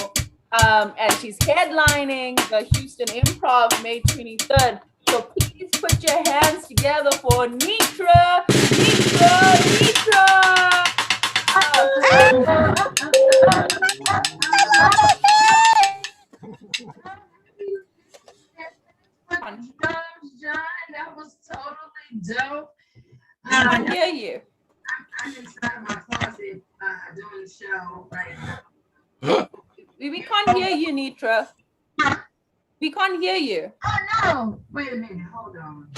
And she's headlining the Houston Improv May 23rd. So please put your hands together for Nitra. John, that was totally dope. I hear you. I'm inside my closet doing the show right now. We can't hear you, Nitra. We can't hear you. Oh no! Wait a minute, hold on.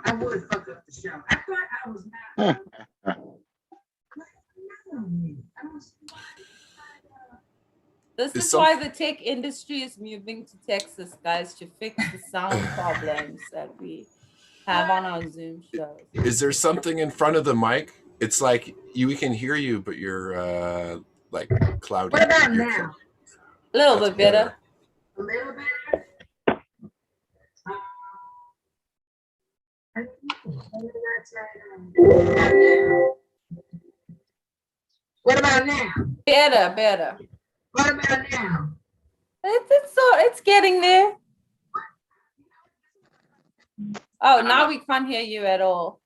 I would fuck up the show. I thought I was not. This is why the tech industry is moving to Texas, guys, to fix the sound problems that we have on our Zoom shows. Is there something in front of the mic? It's like we can hear you, but you're like cloudy. What about now? A little bit better. A little better? What about now? Better. What about now? It's getting there. Oh, now we can't hear you at all.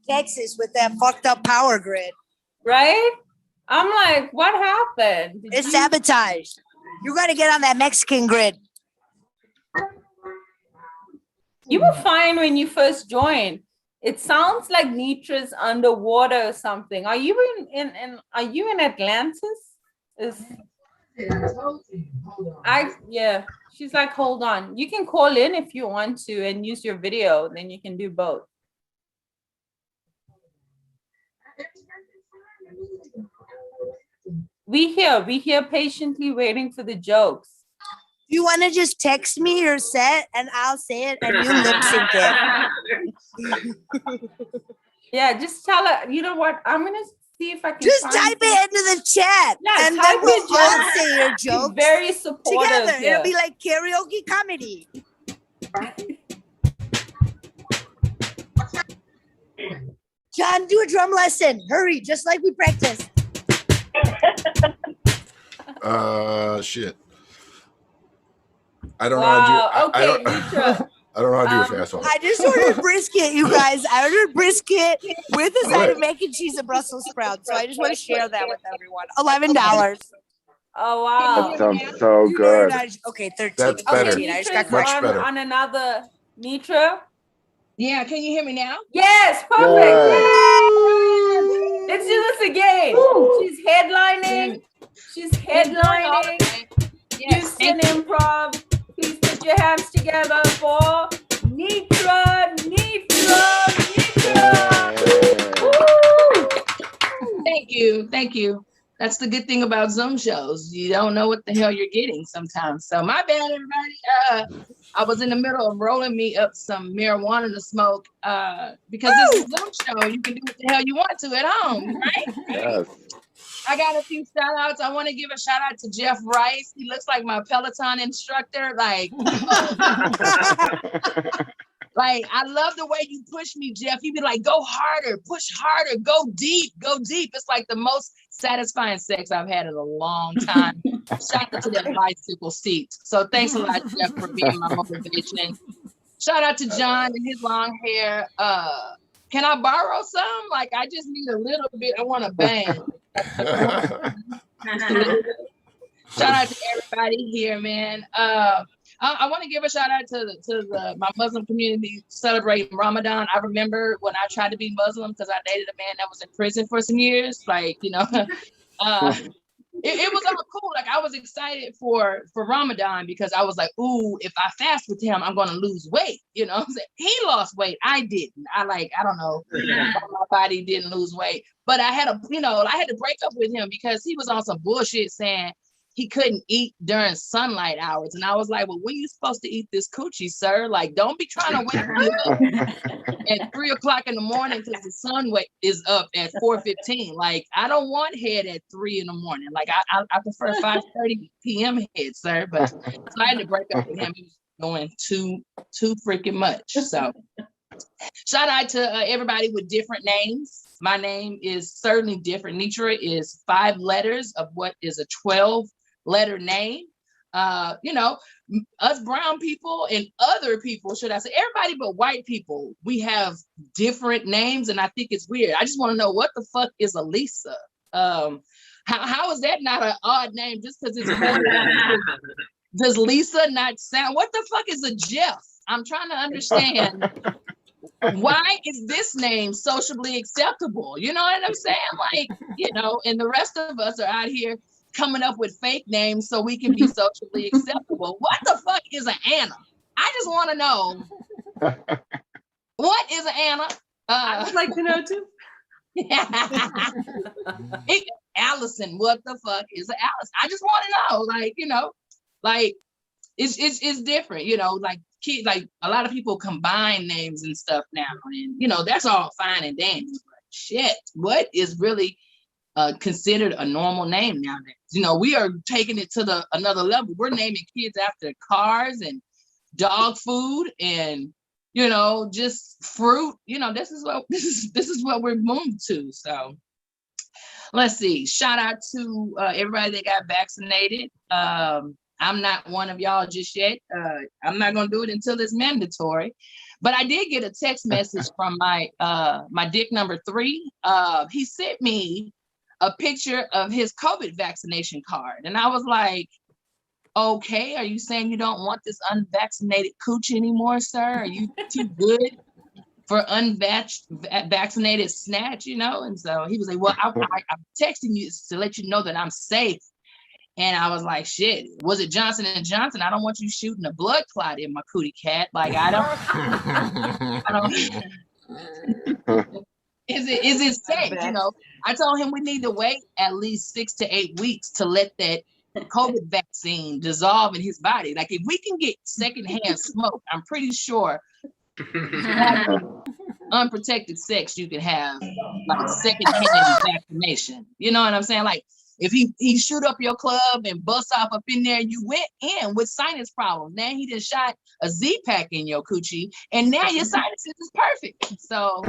Texas with that fucked up power grid. Right? I'm like, what happened? It's sabotaged. You got to get on that Mexican grid. You were fine when you first joined. It sounds like Nitra's underwater or something. Are you in Atlantis? Yeah. She's like, hold on. You can call in if you want to and use your video. Then you can do both. We here patiently waiting for the jokes. You want to just text me your set and I'll say it and you lip sync it. Yeah, just tell her. You know what? I'm gonna see if I can just type it into the chat. Yeah, and then we'll all say your jokes. Be very supportive together. Here. It'll be like karaoke comedy. John, do a drum lesson. Hurry, just like we practiced. Shit. I don't know how to do. I don't know how to do a fast one. I just ordered brisket, you guys. I ordered brisket with a side of mac and cheese and Brussels sprouts. So I just want to share that with everyone. $11. Oh wow! That sounds so good. Okay, 13. That's better. 13. I just got much better. On another Nitra. Yeah, can you hear me now? Yes, perfect. Yay! Let's do this again. Woo! She's headlining. Houston Improv. Please put your hands together for Nitra. Thank you. That's the good thing about Zoom shows. You don't know what the hell you're getting sometimes. So my bad, everybody. I was in the middle of rolling me up some marijuana to smoke because this is a Zoom show. You can do what the hell you want to at home, right? Yes. I got a few shout outs. I want to give a shout out to Jeff Rice. He looks like my Peloton instructor. Like, I love the way you push me, Jeff. You be like, go harder, push harder, go deep. It's like the most satisfying sex I've had in a long time. Shout out to that bicycle seat. So thanks a lot, Jeff, for being my motivation. Shout out to John and his long hair. Can I borrow some? Like, I just need a little bit. I want a bang. Shout out to everybody here, man. I want to give a shout out to my Muslim community celebrating Ramadan. I remember when I tried to be Muslim because I dated a man that was in prison for some years. Like, you know, it was all cool. Like, I was excited for Ramadan because I was like, ooh, if I fast with him, I'm going to lose weight. You know, he lost weight. I didn't. I don't know. My body didn't lose weight, but I had to break up with him because he was on some bullshit saying he couldn't eat during sunlight hours. And I was like, well, when you supposed to eat this coochie, sir? Like, don't be trying to wake me up at 3:00 in the morning because the sun is up at 4:15. Like, I don't want head at 3 in the morning. Like, I prefer 5:30 p.m. head, sir. But so I had to break up with him. He was going too freaking much. So shout out to everybody with different names. My name is certainly different. Nitra is 5 letters of what is a 12-letter name. You know, us brown people and other people, should I say, everybody but white people, we have different names, and I think it's weird. I just want to know, what the fuck is a Lisa? How is that not an odd name just because it's 4 letters? Does Lisa not sound? What the fuck is a Jeff? I'm trying to understand. Why is this name socially acceptable? You know what I'm saying? Like, you know, and the rest of us are out here coming up with fake names so we can be socially acceptable. What the fuck is an Anna? I just want to know, what is an Anna? I would like to know too. Allison, what the fuck is an Allison? I just want to know, like, you know, like it's different, you know, like a lot of people combine names and stuff now, and you know, that's all fine and dandy, but shit, what is really considered a normal name nowadays? You know, we are taking it to another level. We're naming kids after cars and dog food and, you know, just fruit. You know, this is what we're moving to. So let's see. Shout out to everybody that got vaccinated. I'm not one of y'all just yet. I'm not gonna do it until it's mandatory. But I did get a text message from my dick number 3. He sent me a picture of his COVID vaccination card, and I was like, "Okay, are you saying you don't want this unvaccinated cooch anymore, sir? Are you too good for unvaccinated snatch?" You know? And so he was like, "Well, I'm texting you to let you know that I'm safe." And I was like, shit, was it Johnson & Johnson? I don't want you shooting a blood clot in my cootie cat. Like, I don't is it safe? You know, I told him we need to wait at least 6 to 8 weeks to let that COVID vaccine dissolve in his body. Like, if we can get secondhand smoke, I'm pretty sure unprotected sex, you can have like secondhand vaccination. You know what I'm saying? Like, if he shoot up your club and bust off up in there, you went in with sinus problems. Now he just shot a Z-Pack in your coochie, and now your sinuses is perfect. So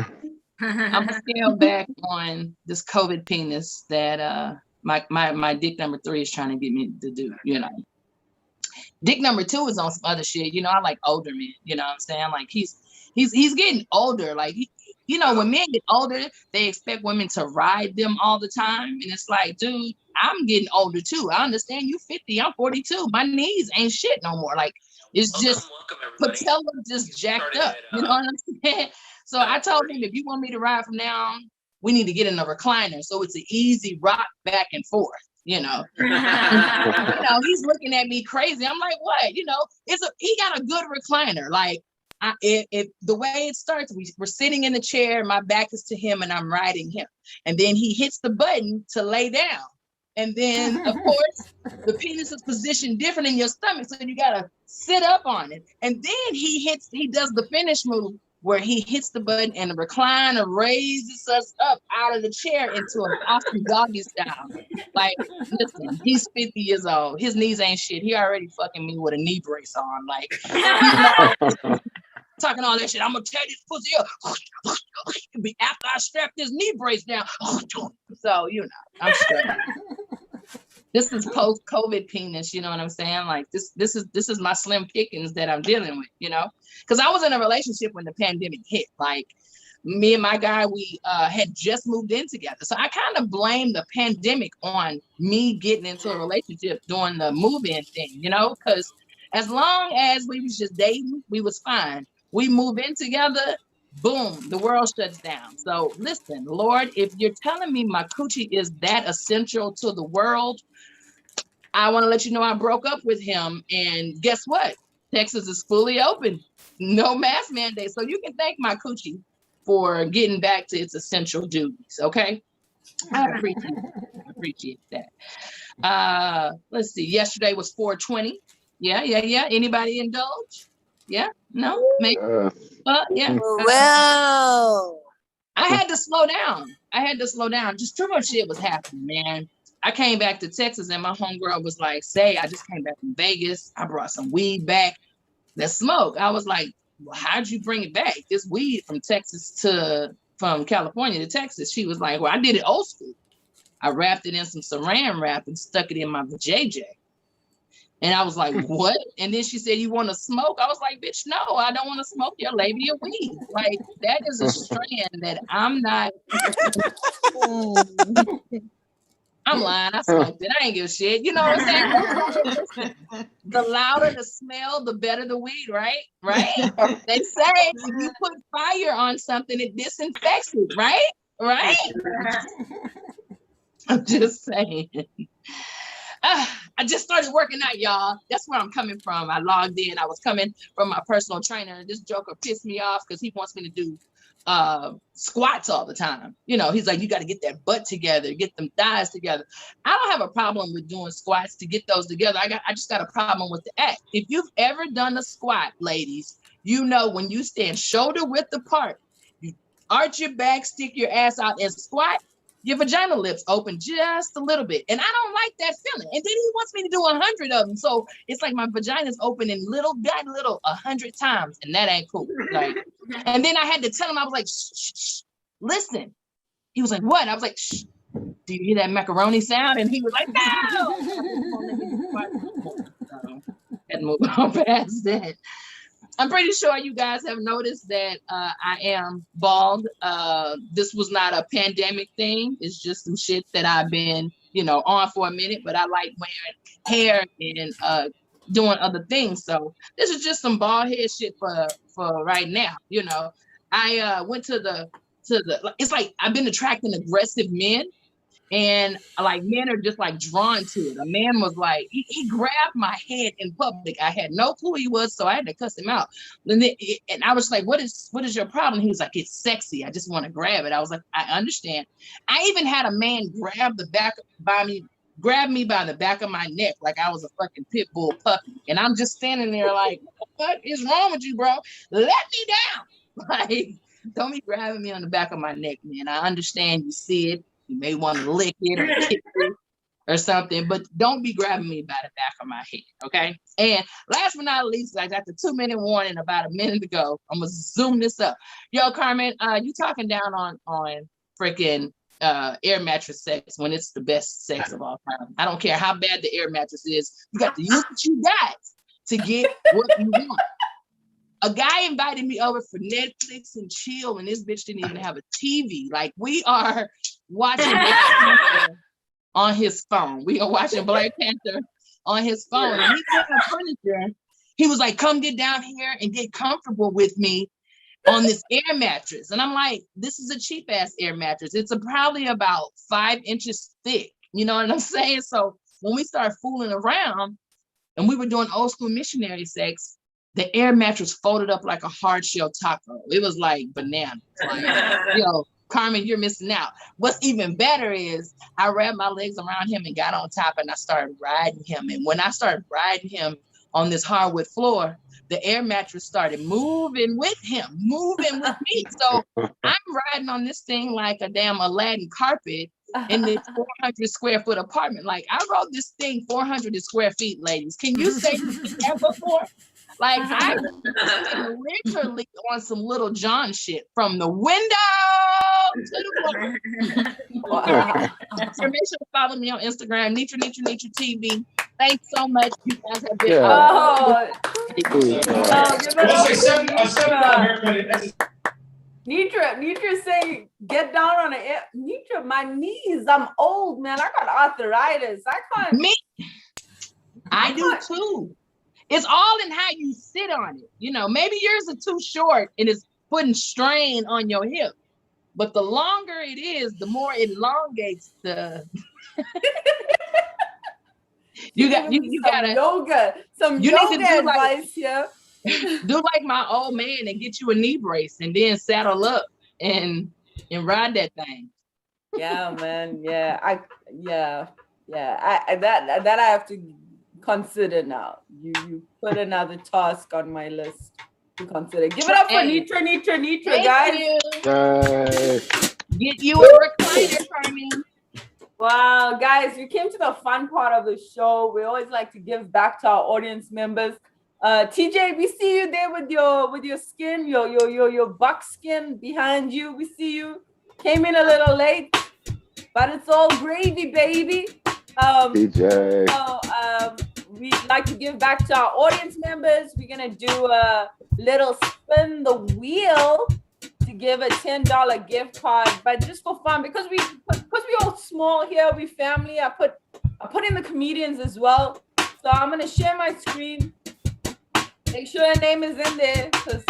I'm gonna scale back on this COVID penis that my dick number 3 is trying to get me to do. You know, dick number 2 is on some other shit. You know, I like older men. You know what I'm saying? Like, he's getting older. Like, you know, when men get older, they expect women to ride them all the time. And it's like, dude, I'm getting older too. I understand you 50, I'm 42. My knees ain't shit no more. Like, it's just patella just jacked up. You know what I'm saying? So I told him, if you want me to ride from now on, we need to get in a recliner so it's an easy rock back and forth. You know, you know, he's looking at me crazy. I'm like, what? You know, he got a good recliner. Like, if the way it starts, we're sitting in the chair, my back is to him, and I'm riding him, and then he hits the button to lay down, and then of course the penis is positioned different in your stomach, so you gotta sit up on it, and then he does the finish move where he hits the button and the recliner raises us up out of the chair into an awesome doggy style. Like, listen, he's 50 years old. His knees ain't shit. He already fucking me with a knee brace on. Like, talking all that shit. I'm gonna tear this pussy up after I strap this knee brace down. So, you know, I'm struggling. This is post-COVID penis, you know what I'm saying? Like, this is my slim pickings that I'm dealing with, you know? Because I was in a relationship when the pandemic hit. Like, me and my guy, we had just moved in together. So I kind of blame the pandemic on me getting into a relationship during the move-in thing, you know? Because as long as we was just dating, we was fine. We move in together, boom, the world shuts down. So listen, Lord, if you're telling me my coochie is that essential to the world, I want to let you know I broke up with him. And guess what? Texas is fully open. No mask mandate. So you can thank my coochie for getting back to its essential duties. Okay? I appreciate that. Let's see. Yesterday was 420. Yeah. Anybody indulge? Yeah. No. Maybe. Yeah. Whoa. I had to slow down. Just too much shit was happening, man. I came back to Texas and my homegirl was like, "Say, I just came back from Vegas. I brought some weed back. Let's smoke." I was like, "Well, how'd you bring it back? This weed from California to Texas." She was like, "Well, I did it old school. I wrapped it in some saran wrap and stuck it in my vajayjay." And I was like, "What?" And then she said, "You want to smoke?" I was like, "Bitch, no, I don't want to smoke your labia weed. Like, that is a strand that I'm not." I'm lying. I smoked it. I ain't give a shit. You know what I'm saying? The louder the smell, the better the weed, right? Right? They say if you put fire on something, it disinfects it, right? Right? I'm just saying. I just started working out, y'all. That's where I'm coming from. I logged in. I was coming from my personal trainer. This joker pissed me off because he wants me to do squats all the time. You know, he's like, "You got to get that butt together, get them thighs together." I don't have a problem with doing squats to get those together. I just got a problem with the act. If you've ever done a squat, ladies, you know when you stand shoulder width apart, you arch your back, stick your ass out and squat, your vagina lips open just a little bit. And I don't like that feeling. And then he wants me to do 100 of them. So it's like my vagina's open in little 100 times. And that ain't cool. Like, and then I had to tell him, I was like, shh, listen. He was like, "What?" I was like, "Shh. Do you hear that macaroni sound?" And he was like, "No." And move on past that. I'm pretty sure you guys have noticed that I am bald. This was not a pandemic thing. It's just some shit that I've been, on for a minute, but I like wearing hair and doing other things. So this is just some bald head shit for right now. I went to it's like I've been attracting aggressive men. And like men are just like drawn to it. A man was like, he grabbed my head in public. I had no clue he was, so I had to cuss him out. And I was like, what is your problem? He was like, "It's sexy. I just want to grab it." I was like, "I understand." I even had a man grab me by the back of my neck like I was a fucking pit bull puppy. And I'm just standing there like, "What is wrong with you, bro? Let me down." Like, don't be grabbing me on the back of my neck, man. I understand you see it. You may want to lick it or kick it or something, but don't be grabbing me by the back of my head, okay? And last but not least, I got the 2-minute warning about a minute ago. I'm gonna zoom this up. Yo, Carmen, you talking down on freaking air mattress sex when it's the best sex of all time. I don't care how bad the air mattress is. You got to use what you got to get what you want. A guy invited me over for Netflix and chill, and this bitch didn't even have a TV. Like, we are watching Black Panther on his phone. We are watching Black Panther on his phone. And he put on furniture. He was like, "Come get down here and get comfortable with me on this air mattress." And I'm like, this is a cheap ass air mattress. It's probably about 5 inches thick. You know what I'm saying? So when we started fooling around and we were doing old school missionary sex, the air mattress folded up like a hard shell taco. It was like bananas. Like, Carmen, you're missing out. What's even better is I wrapped my legs around him and got on top and I started riding him. And when I started riding him on this hardwood floor, the air mattress started moving with him, moving with me. So I'm riding on this thing like a damn Aladdin carpet in this 400 square foot apartment. Like, I rode this thing 400 square feet, ladies. Can you say that before? Like, I was literally on some Little John shit from the window to the floor. Wow. So make sure to follow me on Instagram, Nitra TV. Thanks so much. You guys have been Nitra saying, "Get down on it." Nitra, my knees. I'm old, man. I got arthritis. I can't. Me? I do too. It's all in how you sit on it. Maybe yours are too short and it's putting strain on your hip. But the longer it is, the more it elongates the. you gotta yoga. Some you yoga need to do advice, yeah. Do like my old man and get you a knee brace and then saddle up and ride that thing. Yeah, man. Yeah. Yeah, that I have to consider now. You put another task on my list to consider. Give it up for Hey. Nitra, Thank guys. you. Yay. Get you a recliner, Carmen. Wow, guys, we came to the fun part of the show. We always like to give back to our audience members. TJ, we see you there with your skin, your buck skin behind you. We see you. Came in a little late, but it's all gravy, baby. DJ. We'd like to give back to our audience members. We're gonna do a little spin the wheel to give a $10 gift card, but just for fun, because we all small here, we family. I put in the comedians as well. So I'm gonna share my screen. Make sure your name is in there, because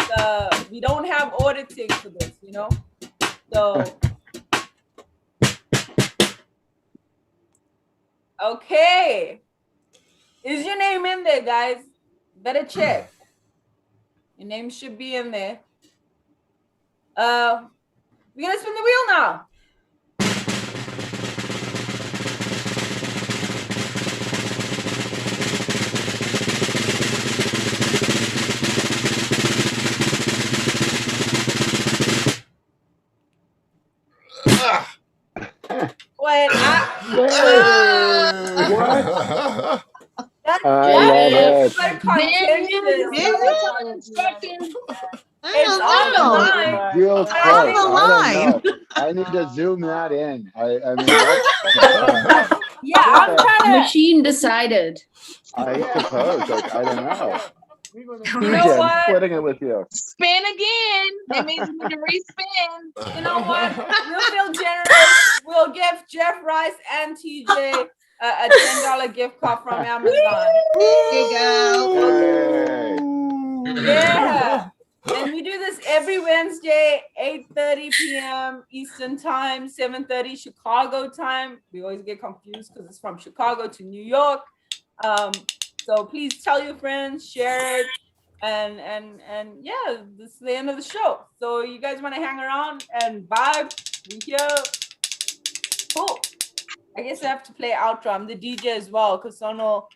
we don't have auditing for this, you know. So okay. Is your name in there, guys? Better check. Your name should be in there. We're gonna spin the wheel now. Wait, What? That's I love it. like contentious. It's on the line. Feels I close. think- I don't know. I need to zoom that in. I mean, that's, Yeah, I'm trying to. Machine decided. I suppose. Like, I don't know. You know DJ, I'm what? splitting it with you. Spin again. That means you need to respin. You know what? We'll feel generous. We'll give Jeff Rice and TJ a $10 gift card from Amazon. There you go. Yeah. And we do this every Wednesday, 8:30 p.m. Eastern time, 7:30 Chicago time. We always get confused because it's from Chicago to New York. So please tell your friends, share it, and yeah, this is the end of the show. So you guys want to hang around and vibe? We here. Cool. I guess I have to play outro. I'm the DJ as well, because Sono